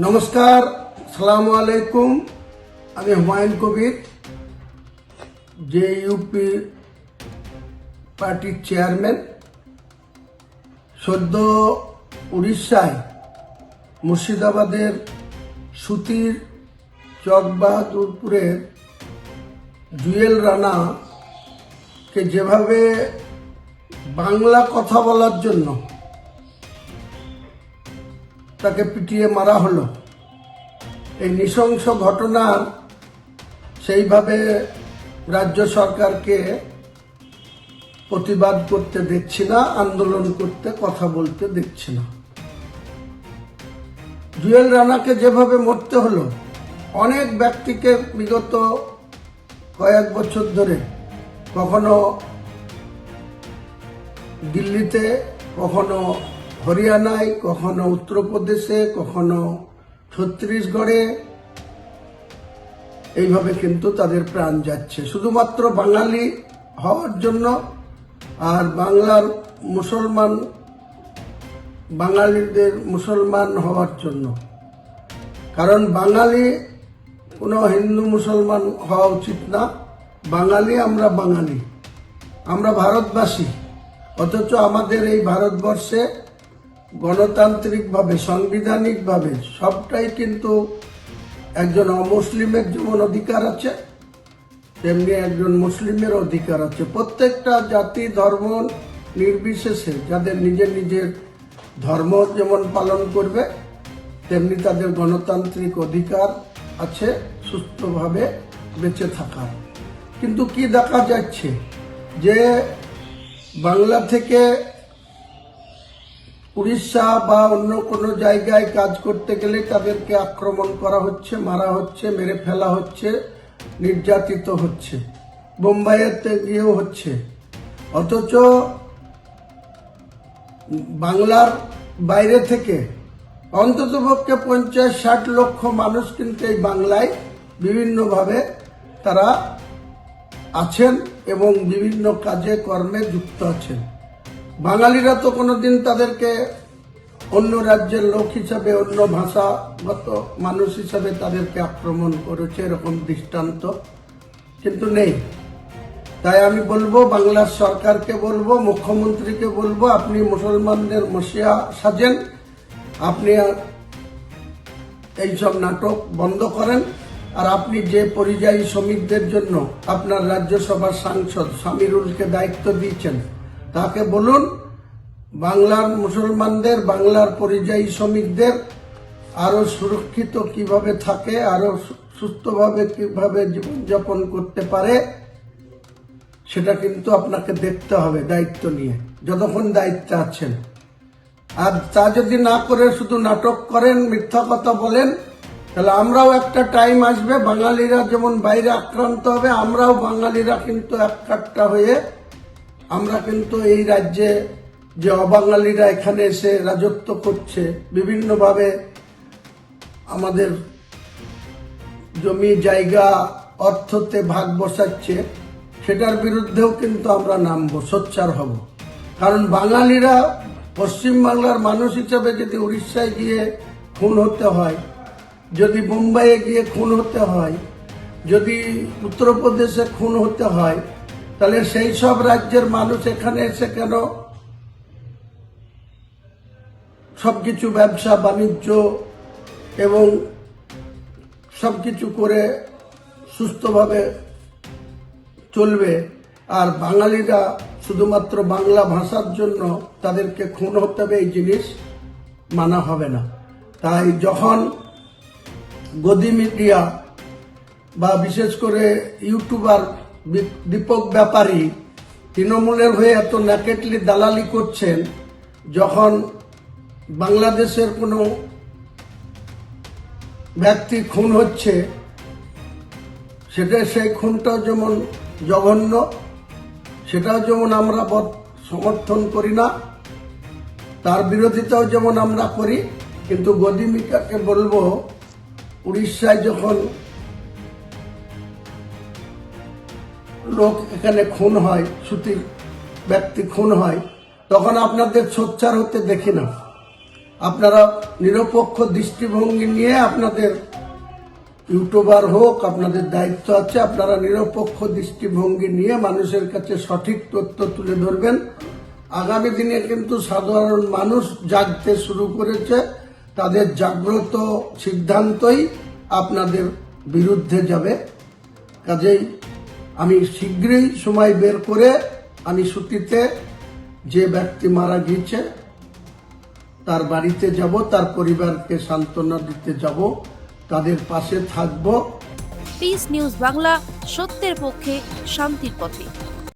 নমস্কার, সালামু আলাইকুম। আমি হুমায়ুন কবির, যে ইউপি পার্টির চেয়ারম্যান। সদ্য উড়িষ্যায় মুর্শিদাবাদের সুতির চকবাহাদুরপুরের জুয়েল রানাকে যেভাবে বাংলা কথা বলার জন্য তাকে পিটিয়ে মারা হলো, এই নৃশংস ঘটনার সেইভাবে রাজ্য সরকারকে প্রতিবাদ করতে দেখছি না, আন্দোলন করতে, কথা বলতে দেখছি না। জুয়েল রানাকে যেভাবে মরতে হলো, অনেক ব্যক্তিকে বিগত কয়েক বছর ধরে কখনো দিল্লিতে, কখনো হরিয়ানায়, কখনো উত্তরপ্রদেশে, কখনো ছত্তিশগড়ে এইভাবে কিন্তু তাদের প্রাণ যাচ্ছে শুধুমাত্র বাঙালি হওয়ার জন্য আর বাঙালিদের মুসলমান হওয়ার জন্য। কারণ বাঙালি কোনো হিন্দু মুসলমান হওয়া উচিত না। বাঙালি আমরা ভারতবাসী। অথচ আমাদের এই ভারতবর্ষে গণতান্ত্রিকভাবে, সাংবিধানিকভাবে সবটাই কিন্তু একজন অমুসলিমের যেমন অধিকার আছে, তেমনি একজন মুসলিমের অধিকার আছে। প্রত্যেকটা জাতি ধর্ম নির্বিশেষে যাদের নিজের নিজের ধর্ম যেমন পালন করবে, তেমনি তাদের গণতান্ত্রিক অধিকার আছে সুস্থভাবে বেঁচে থাকার। কিন্তু কি দেখা যাচ্ছে যে বাংলা থেকে উড়িষ্যা বা অন্য কোনো জায়গায় কাজ করতে গেলে তাদেরকে আক্রমণ করা হচ্ছে, মারা হচ্ছে, মেরে ফেলা হচ্ছে, নির্যাতিত হচ্ছে, বোম্বাইতে গিয়েও হচ্ছে। অথচ বাংলার বাইরে থেকে অন্ততপক্ষে 50-60 লক্ষ মানুষ কিন্তু এই বাংলায় বিভিন্নভাবে তারা আছেন এবং বিভিন্ন কাজে কর্মে যুক্ত আছেন। বাঙালিরা তো কোনোদিন তাদেরকে অন্য রাজ্যের লোক হিসাবে, অন্য ভাষাগত মানুষ হিসাবে তাদেরকে আক্রমণ করেছে, এরকম দৃষ্টান্ত কিন্তু নেই। তাই আমি বলবো, বাংলার সরকারকে বলবো, মুখ্যমন্ত্রীকে বলবো, আপনি মুসলমানদের মসিয়া সাজেন, আপনি এইসব নাটক বন্ধ করেন। আর আপনি যে পরিযায়ী শ্রমিকদের জন্য আপনার রাজ্যসভার সাংসদ সামিরুলকে দায়িত্ব দিয়েছেন, তাকে বলুন বাংলার মুসলমানদের, বাংলার পরিযায়ী শ্রমিকদের আরো সুরক্ষিত কিভাবে থাকে, আরো সুস্থভাবে কিভাবে জীবনযাপন করতে পারে, সেটা কিন্তু আপনাকে দেখতে হবে দায়িত্ব নিয়ে, যতক্ষণ দায়িত্বে আছেন। আর তা যদি না করে শুধু নাটক করেন, মিথ্যা কথা বলেন, তাহলে আমরাও একটা টাইম আসবে, বাঙালিরা যেমন বাইরে আক্রান্ত হবে, আমরাও বাঙালিরা কিন্তু একটা হয়ে আমরা কিন্তু এই রাজ্যে যে অবাঙালিরা এখানে এসে রাজত্ব করছে, বিভিন্নভাবে আমাদের জমি জায়গা অর্থতে ভাগ বসাচ্ছে, সেটার বিরুদ্ধেও কিন্তু আমরা নামবো, সোচ্চার হব। কারণ বাঙালিরা পশ্চিমবাংলার মানুষ হিসাবে যদি উড়িষ্যায় গিয়ে খুন হতে হয়, যদি মুম্বাইয়ে গিয়ে খুন হতে হয়, যদি উত্তরপ্রদেশে খুন হতে হয়, তাহলে সেই সব রাজ্যের মানুষ এখানে এসে কেন সবকিছু ব্যবসা বাণিজ্য এবং সবকিছু করে সুস্থভাবে চলবে? আর বাঙালিরা শুধুমাত্র বাংলা ভাষার জন্য তাদেরকে খুন হতে হবে, এই জিনিস মানা হবে না। তাই যখন গদি মিডিয়া বা বিশেষ করে ইউটিউবার দীপক ব্যাপারী তৃণমূলের হয়ে এত ন্যাকেটলি দালালি করছেন, যখন বাংলাদেশের কোনো ব্যক্তি খুন হচ্ছে, সেই খুনটাও যেমন জঘন্য, সেটাও যেমন আমরা সমর্থন করি না, তার বিরোধিতাও যেমন আমরা করি। কিন্তু গদি মিডিয়াকে বলবো, উড়িষ্যায় যখন লোক এখানে খুন হয়, সুতির ব্যক্তি খুন হয়, তখন আপনাদের সোচ্চার হতে দেখি না। আপনারা নিরপেক্ষ দৃষ্টিভঙ্গি নিয়ে, আপনাদের ইউটিউবার হোক, আপনাদের দায়িত্ব আছে, আপনারা নিরপেক্ষ দৃষ্টিভঙ্গি নিয়ে মানুষের কাছে সঠিক তথ্য তুলে ধরবেন। আগামী দিনে কিন্তু সাধারণ মানুষ জাগতে শুরু করেছে, তাদের জাগ্রত সিদ্ধান্তই আপনাদের বিরুদ্ধে যাবে। কাজেই আমি শীঘ্রই সময় বের করে আমি ছুটিতে যে ব্যক্তি মারা গিয়েছে তার বাড়িতে যাব, তার পরিবারকে সান্ত্বনা দিতে যাব, তাদের পাশে থাকব। পিস নিউজ বাংলা, সত্যের পক্ষে, শান্তির পথে।